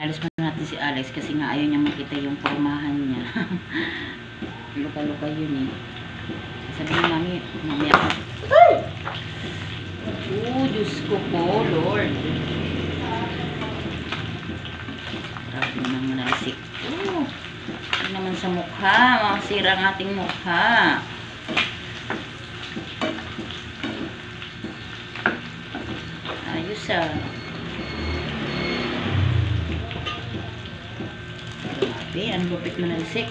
Alis mo natin si Alex kasi nga ayaw niya makita yung pormahan niya. Luka-luka yun eh. Sabi niya, mami, mamaya ako. Ay! Oh, Diyos ko po, Lord. Grabe naman manalisik. Oh, hindi naman sa mukha. Makasira ang ating mukha. Ayos ah. Grabe, ang lupit manalisik.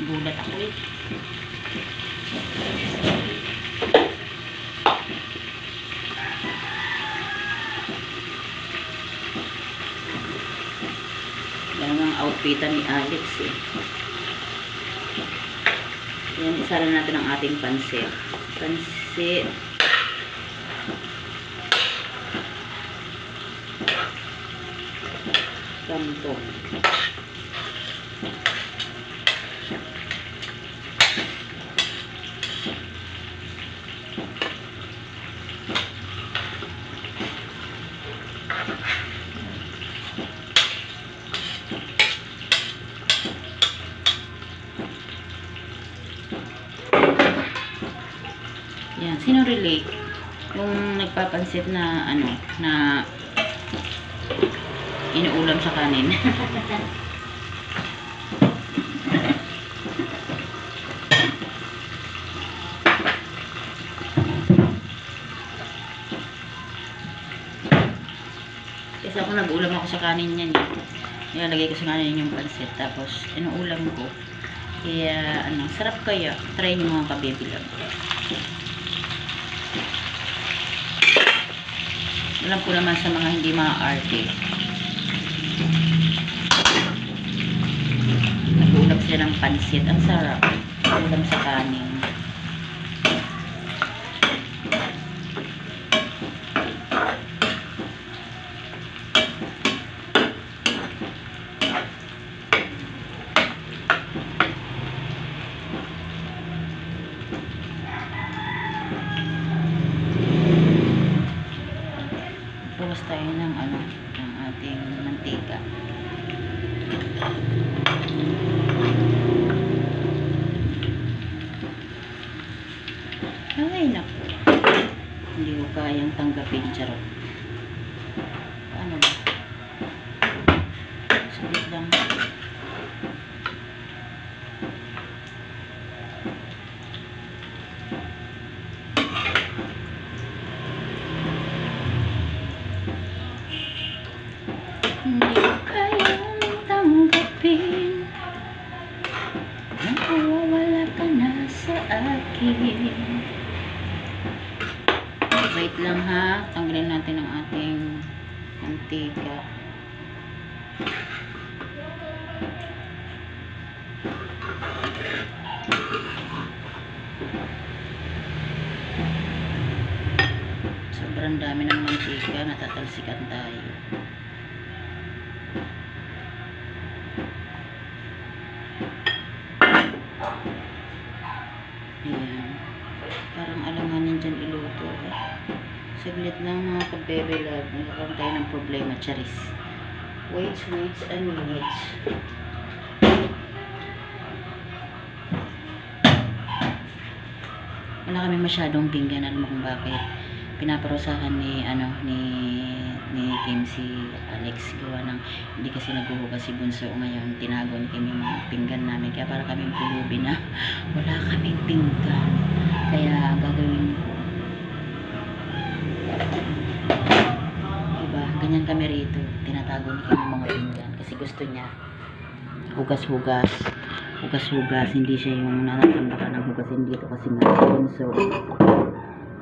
Gulat ako eh. Yan ang outfitan ni Alex eh. Yan, isara natin ang ating pansit. Pansit. Ganito. Yan, sino relate? Yung nagpapansit na ano, na inuulam sa kanin. Kasi ako nag-ulam ako sa kanin yan eh. Nilalagay ko sa kanin yung pansit. Tapos, inuulam ko. Kaya, ano, sarap kaya. Try nyo mga kabibilang. Alam ko naman sa mga hindi maaarte. Nag-ulam sila ng pansit. Ang sarap. Ulam sa kanin. Puwas tayo ng ano, ng ating mantika. Ay, naku. Hindi ko kayang tanggapin, charot. Paano ba? Sulit lang. Hindi ko kayang tanggapin na mawawala ka na sa akin. Wait lang ha, tanggalin natin ang ating mantika. Sobrang dami ng mantika, natatalsikan tayo. Ayan. Parang alanganin dyan iluto eh. Saglit lang mga kabebe love. Nagkaroon tayo ng problema, charis. Wait a minute. Wala kami masyadong pinggan. Alam mo kung bakit. Pinaparusahan ni Kim si Alex gawa ng hindi kasi naghuhugas si Bunso ngayon. Tinago ni Kim yung mga pinggan namin. Kaya para kaming pulubi na wala kaming pinggan. Kaya gagawin ko. Diba? Ganyan kami rito. Tinatago ni Kim yung mga pinggan. Kasi gusto niya hugas-hugas. Hugas-hugas. Hindi siya yung nanatambakan ng hugasin dito kasi nga si Bunso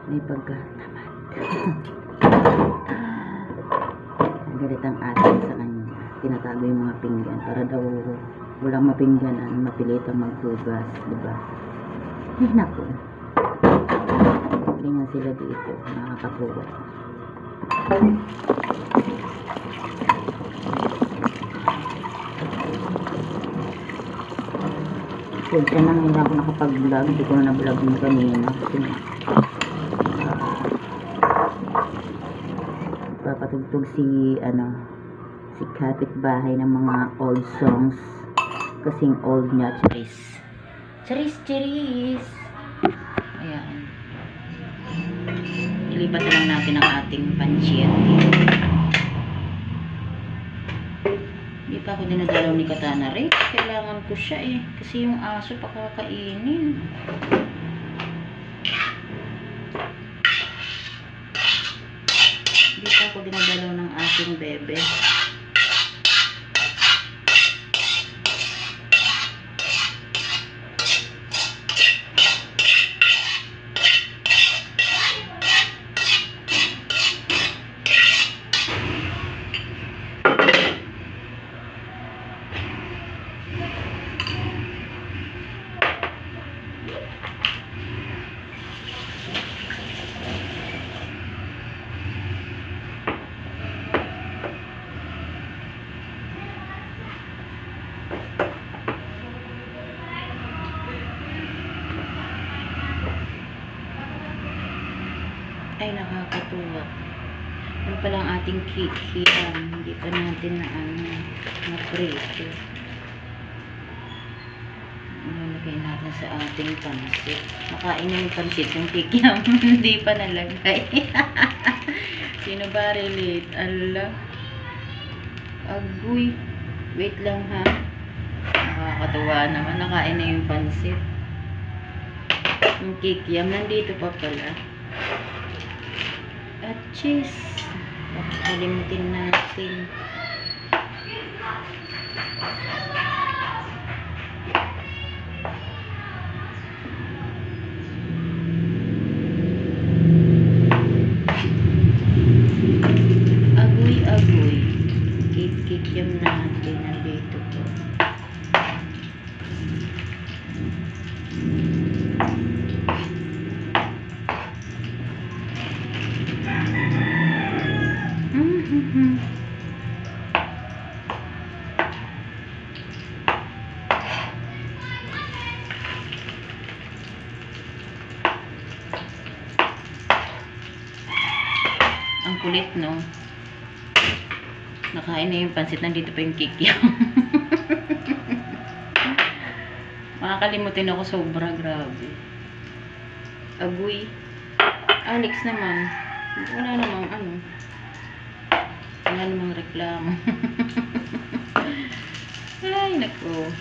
may pagkatamad. Galit ang atin sa kanya. Tinatago yung mga pinggan para daw walang mapingganan, mapilitang maghugas, diba? Ay naku. Ganyan sila dito, nakakatuwa. Kaya nang hindi ako nakapag-vlog, hindi ko na na-vlog yung kanina. Kasi papatugtog si Si kapitbahay ng mga old songs. Kasing old niya, charis. Charis, charis. Ayan. Ilipat na lang natin ang ating pancit. Hindi pa ako dinadalaw ni Katana Ray. Kailangan ko siya eh. Kasi yung aso pakakainin. Hindi pa ako dinadalaw ng ating bebe. Ay, nakakatuwa. Ano pala ang ating kikiam. Hindi pa natin na-prito. Nalagay natin sa ating pansit. Makain na yung pansit yung kikiam. Hindi pa nalagay. Sino ba relate? Ala. Agoy. Wait lang ha. Nakakatuwa naman. Nakain na yung pansit. Yung kikiam. Nandito pa pala. At cheese. Kalimutin natin. Agoy-agoy. Kikiam natin. Nandito po. Ang kulit, no? Nakain na yung pansit. Nandito pa yung kikiam. Makakalimutin ako sobra. Grabe. Agoy. Alex naman. Wala namang ano. Wala namang reklamo. Ay, nako.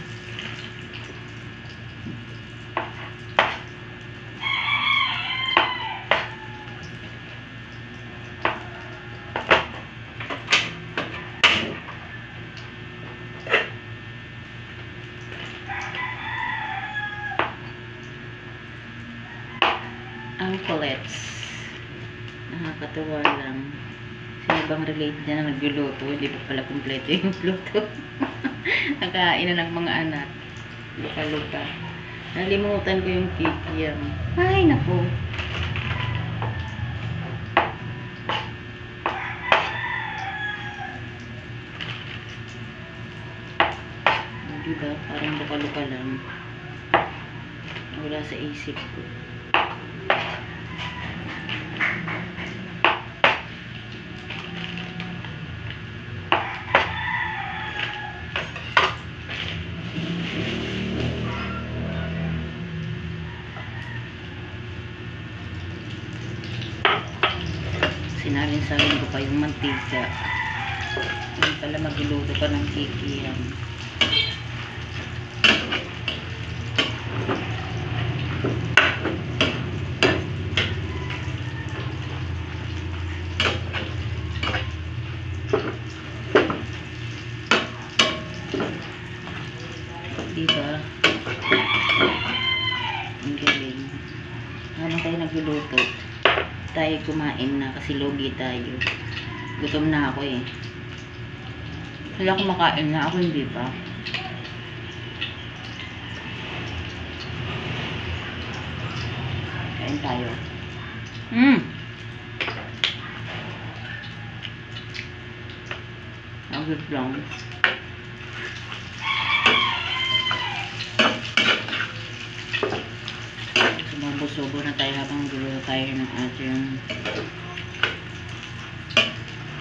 Ang kulets. Nakakatuwa lang. Sino bang relate na nagluluto? Hindi pa pala kumpleto yung luto. Nakain na ng mga anak. Luka-luka. Nalimutan ko yung kikiam. Ay, naku. Diba? Parang luka-luka lang. Wala sa isip ko. Sinalin-salin ko pa yung mantika. Hindi pala magluluto pa ng kikiam. Diba? Ang galing. Habang tayo nagluluto, tayo kumain na kasi logi tayo. Gutom na ako eh. Kaya kumakain na ako, hindi pa. Kain tayo. Agad lang. Sumubo na tayo habang gulo tayo ng ating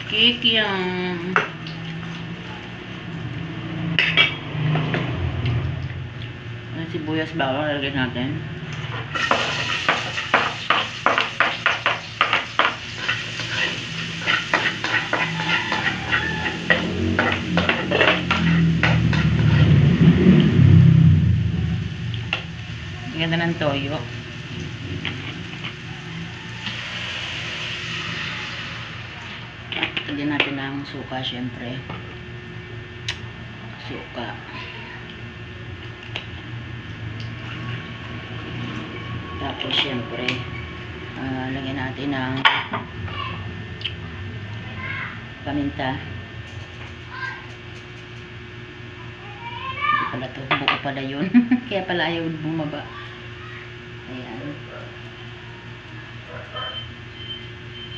kikiam. sibuyas, bawang lalagyan natin. Ganda ng toyo. Lagyan natin ng suka, syempre. Suka. Tapos, syempre, lagyan natin ng paminta. Hindi pala to. Buko pala yun. Kaya pala ayaw bumaba. Ayan.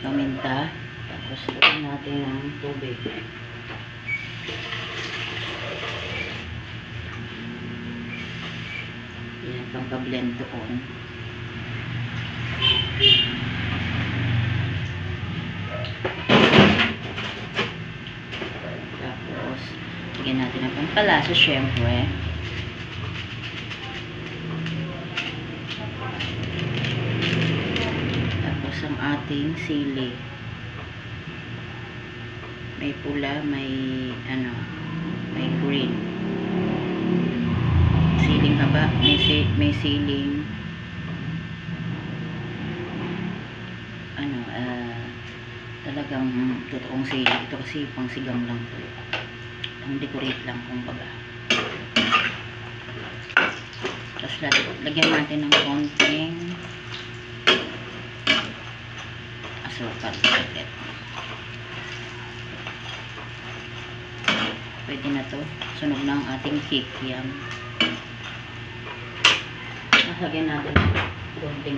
Paminta. Tapos, lagyan natin ng tubig. Ayan, pangka-blend doon. Tapos, lagyan natin ng pampalasa, syempre. Tapos, ang ating sili. May pula, may may green. Siling haba, may siling talagang totoong sili. Ito kasi pang sigang lang to. Ang decorate lang kumbaga. Tapos lagyan natin ng konting asukal. Pwede na to. Sunog na ang ating cake. Yan. Lagyan natin konting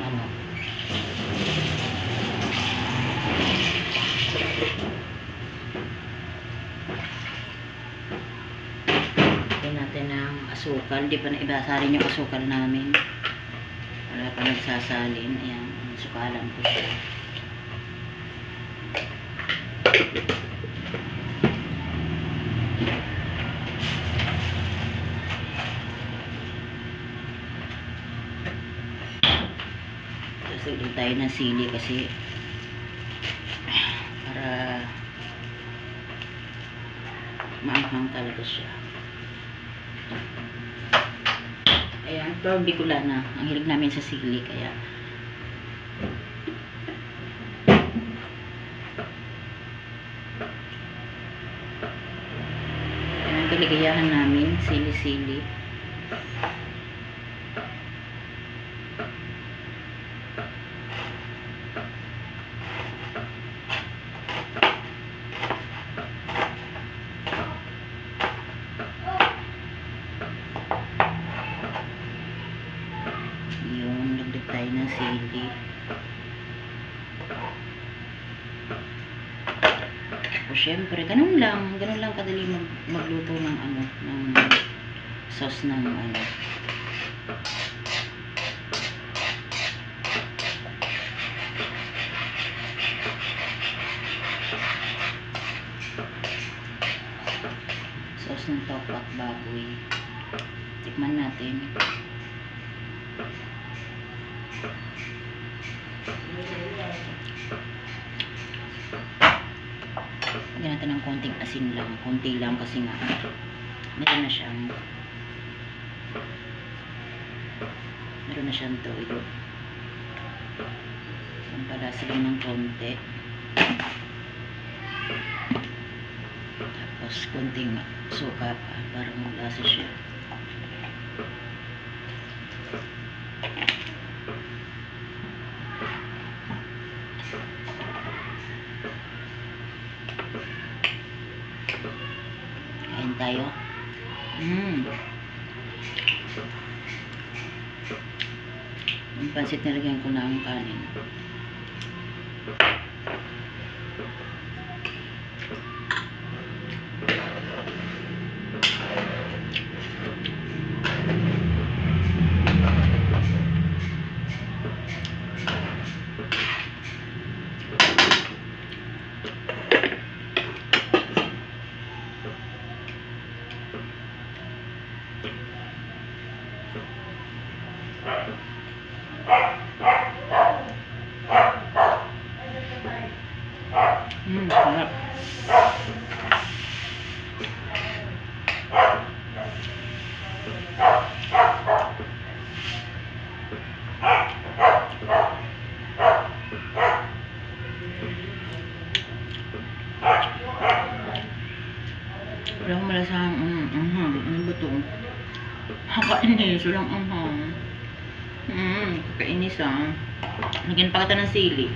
lagyan natin ng asukal. Hindi pa na ibasarin yung asukal namin. Wala pa nagsasalin. Ayan. Sukalan ko siya. Lagyan tayo ng sili kasi para maanghang talaga siya. Ayan, pero Bicolana. Ang hilig namin sa sili kaya ayan ang kaligayahan namin, sili-sili. Tayo ng sili. O syempre, ganun lang kadali magluto ng ng sauce ng sauce ng topak baboy. Tikman natin. Lagyan natin ng konting asin lang. Konti lang kasi nga meron na siyang toyo. Pampalasa lang ng konti. Tapos konting suka pa para maglasa siya. Kain tayo. Yung pansit nilagyan ko na ang kanin. Sarap. Wala akong malasang, ano ba ito? Kakainis, walang Kakainis Lagyan pa kita ng sili.